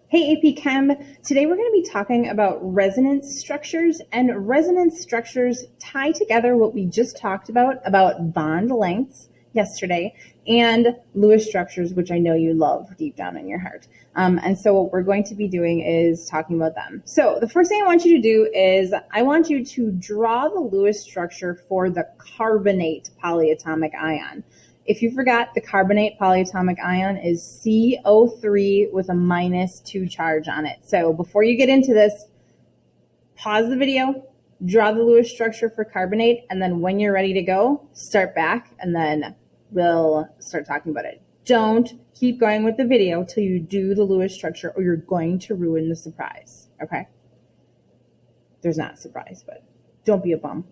Hey AP Chem, today we're going to be talking about resonance structures, and resonance structures tie together what we just talked about bond lengths yesterday, and Lewis structures, which I know you love deep down in your heart. And so what we're going to be doing is talking about them. So the first thing I want you to do is I want you to draw the Lewis structure for the carbonate polyatomic ion. If you forgot, the carbonate polyatomic ion is CO3 with a -2 charge on it. So before you get into this, pause the video, draw the Lewis structure for carbonate, and then when you're ready to go, start back, and then we'll start talking about it. Don't keep going with the video till you do the Lewis structure, or you're going to ruin the surprise, okay? There's not a surprise, but don't be a bum.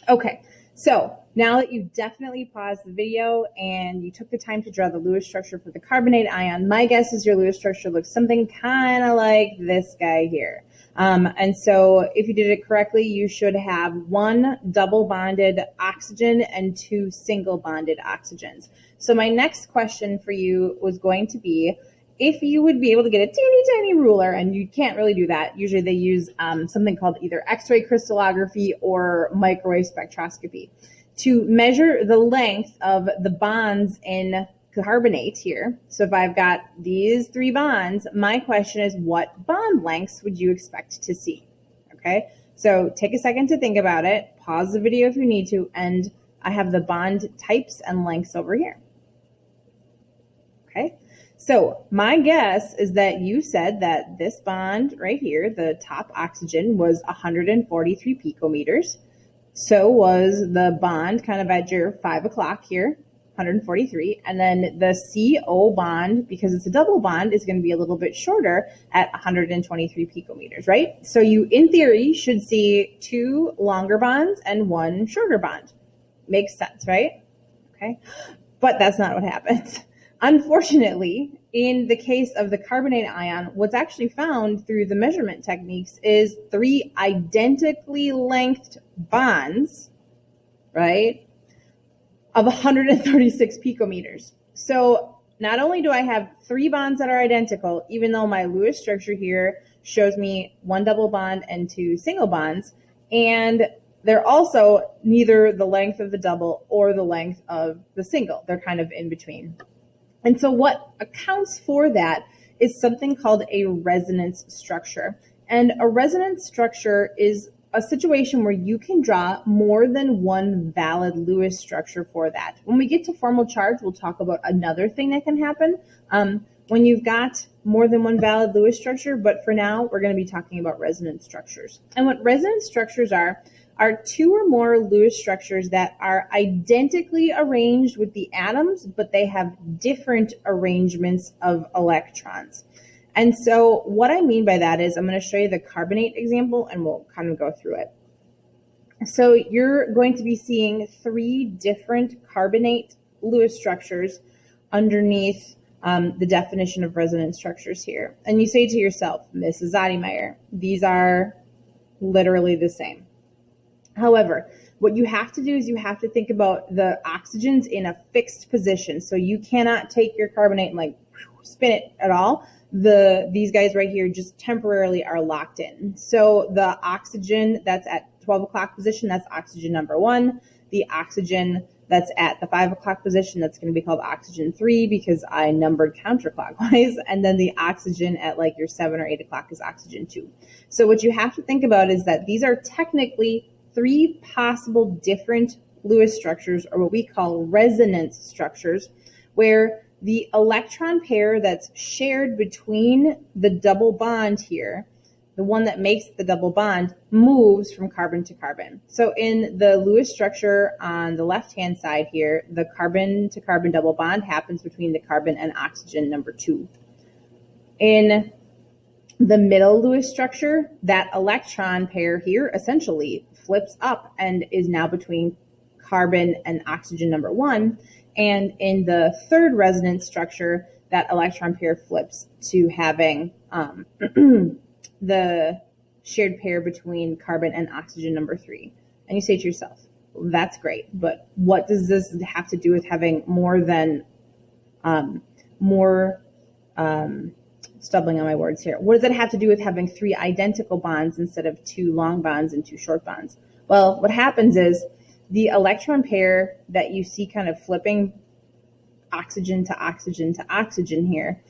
Okay, so now that you've definitely paused the video and you took the time to draw the Lewis structure for the carbonate ion, my guess is your Lewis structure looks something kind of like this guy here. And so if you did it correctly, you should have 1 double bonded oxygen and 2 single bonded oxygens. So my next question for you was going to be, if you would be able to get a teeny tiny ruler, and you can't really do that. Usually they use something called either X-ray crystallography or microwave spectroscopy to measure the length of the bonds in carbonate here. So if I've got these 3 bonds, my question is, what bond lengths would you expect to see? Okay, so take a second to think about it, pause the video if you need to, and I have the bond types and lengths over here. Okay, so my guess is that you said that this bond right here, the top oxygen, was 143 picometers. So was the bond kind of at your 5 o'clock here, 143. And then the CO bond, because it's a double bond, is going to be a little bit shorter at 123 picometers, right? So you, in theory, should see 2 longer bonds and 1 shorter bond. Makes sense, right? Okay, but that's not what happens. Unfortunately, in the case of the carbonate ion, what's actually found through the measurement techniques is 3 identically lengthed bonds, right, of 136 picometers. So not only do I have 3 bonds that are identical, even though my Lewis structure here shows me 1 double bond and 2 single bonds, and they're also neither the length of the double or the length of the single. They're kind of in between. And so what accounts for that is something called a resonance structure. And a resonance structure is a situation where you can draw more than 1 valid Lewis structure for that. When we get to formal charge, we'll talk about another thing that can happen when you've got more than 1 valid Lewis structure, but for now, we're going to be talking about resonance structures. And what resonance structures are 2 or more Lewis structures that are identically arranged with the atoms, but they have different arrangements of electrons. And so what I mean by that is I'm going to show you the carbonate example, and we'll kind of go through it. So you're going to be seeing 3 different carbonate Lewis structures underneath the definition of resonance structures here. And you say to yourself, Mrs. Ottmeyer, these are literally the same. However, what you have to do is you have to think about the oxygens in a fixed position. So you cannot take your carbonate and like spin it at all. These guys right here just temporarily are locked in. So the oxygen that's at 12 o'clock position, that's oxygen number 1. The oxygen that's at the 5 o'clock position, that's going to be called oxygen 3 because I numbered counterclockwise. And then the oxygen at like your 7 or 8 o'clock is oxygen 2. So what you have to think about is that these are technically 3 possible different Lewis structures, or what we call resonance structures, where the electron pair that's shared between the double bond here, the one that makes the double bond, moves from carbon to carbon. So in the Lewis structure on the left-hand side here, the carbon to carbon double bond happens between the carbon and oxygen number 2. In the middle Lewis structure, that electron pair here essentially flips up and is now between carbon and oxygen number 1. And in the third resonance structure, that electron pair flips to having the shared pair between carbon and oxygen number 3. And you say to yourself, well, that's great, but what does this have to do with having more than stumbling on my words here. What does that have to do with having 3 identical bonds instead of 2 long bonds and 2 short bonds? Well, what happens is the electron pair that you see kind of flipping oxygen to oxygen to oxygen here,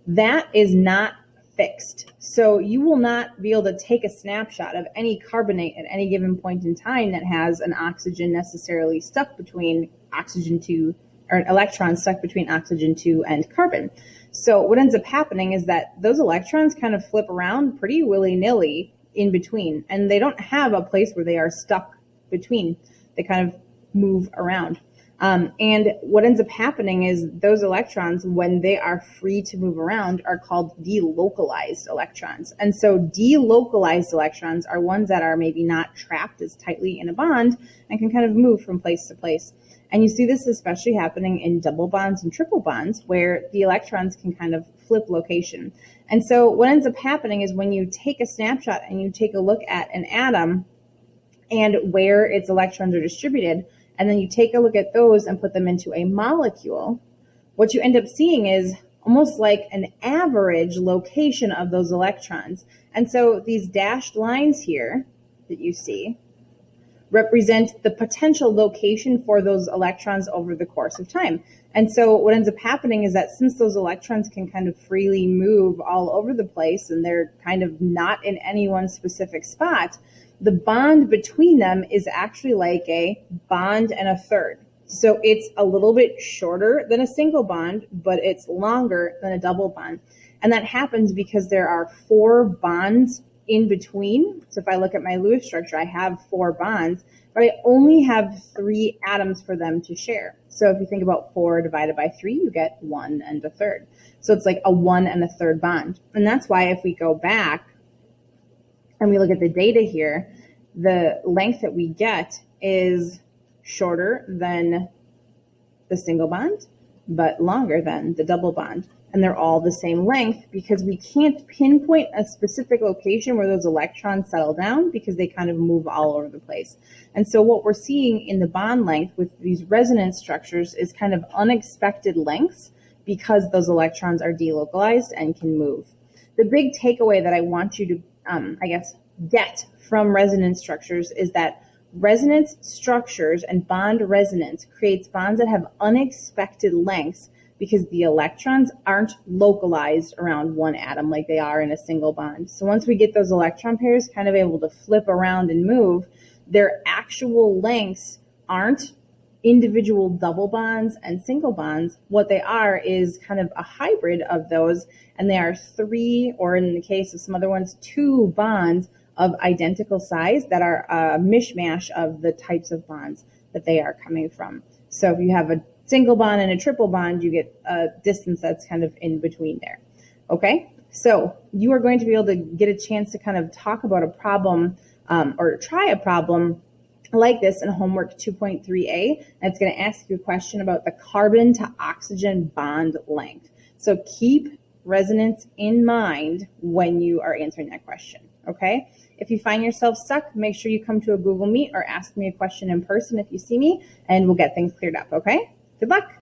that is not fixed. So you will not be able to take a snapshot of any carbonate at any given point in time that has an oxygen necessarily stuck between oxygen 2, or an electron stuck between oxygen 2 and carbon. So what ends up happening is that those electrons kind of flip around pretty willy-nilly in between, and they don't have a place where they are stuck between. They kind of move around. And what ends up happening is those electrons, when they are free to move around, are called delocalized electrons. And so delocalized electrons are ones that are maybe not trapped as tightly in a bond and can kind of move from place to place. And you see this especially happening in double bonds and triple bonds, where the electrons can kind of flip location. And so what ends up happening is when you take a snapshot and you take a look at an atom and where its electrons are distributed, and then you take a look at those and put them into a molecule, what you end up seeing is almost like an average location of those electrons. And so these dashed lines here that you see represent the potential location for those electrons over the course of time. And so what ends up happening is that since those electrons can kind of freely move all over the place and they're kind of not in any one specific spot, the bond between them is actually like a bond and a third. So it's a little bit shorter than a single bond, but it's longer than a double bond. And that happens because there are 4 bonds in between. So if I look at my Lewis structure, I have 4 bonds, but I only have 3 atoms for them to share. So if you think about 4 divided by 3, you get 1 and a third. So it's like a 1 and a third bond. And that's why if we go back and we look at the data here, the length that we get is shorter than the single bond, but longer than the double bond. And they're all the same length because we can't pinpoint a specific location where those electrons settle down because they kind of move all over the place. And so what we're seeing in the bond length with these resonance structures is kind of unexpected lengths because those electrons are delocalized and can move. The big takeaway that I want you to, get from resonance structures is that resonance structures and bond resonance creates bonds that have unexpected lengths because the electrons aren't localized around one atom like they are in a single bond. So once we get those electron pairs kind of able to flip around and move, their actual lengths aren't individual double bonds and single bonds. What they are is kind of a hybrid of those, and they are 3, or in the case of some other ones, 2 bonds of identical size that are a mishmash of the types of bonds that they are coming from. So if you have a single bond and a triple bond, you get a distance that's kind of in between there. Okay, so you are going to be able to get a chance to kind of talk about a problem or try a problem like this in homework 2.3a, and it's going to ask you a question about the carbon to oxygen bond length. So keep resonance in mind when you are answering that question, okay? If you find yourself stuck, make sure you come to a Google Meet or ask me a question in person if you see me, and we'll get things cleared up, okay? Good luck.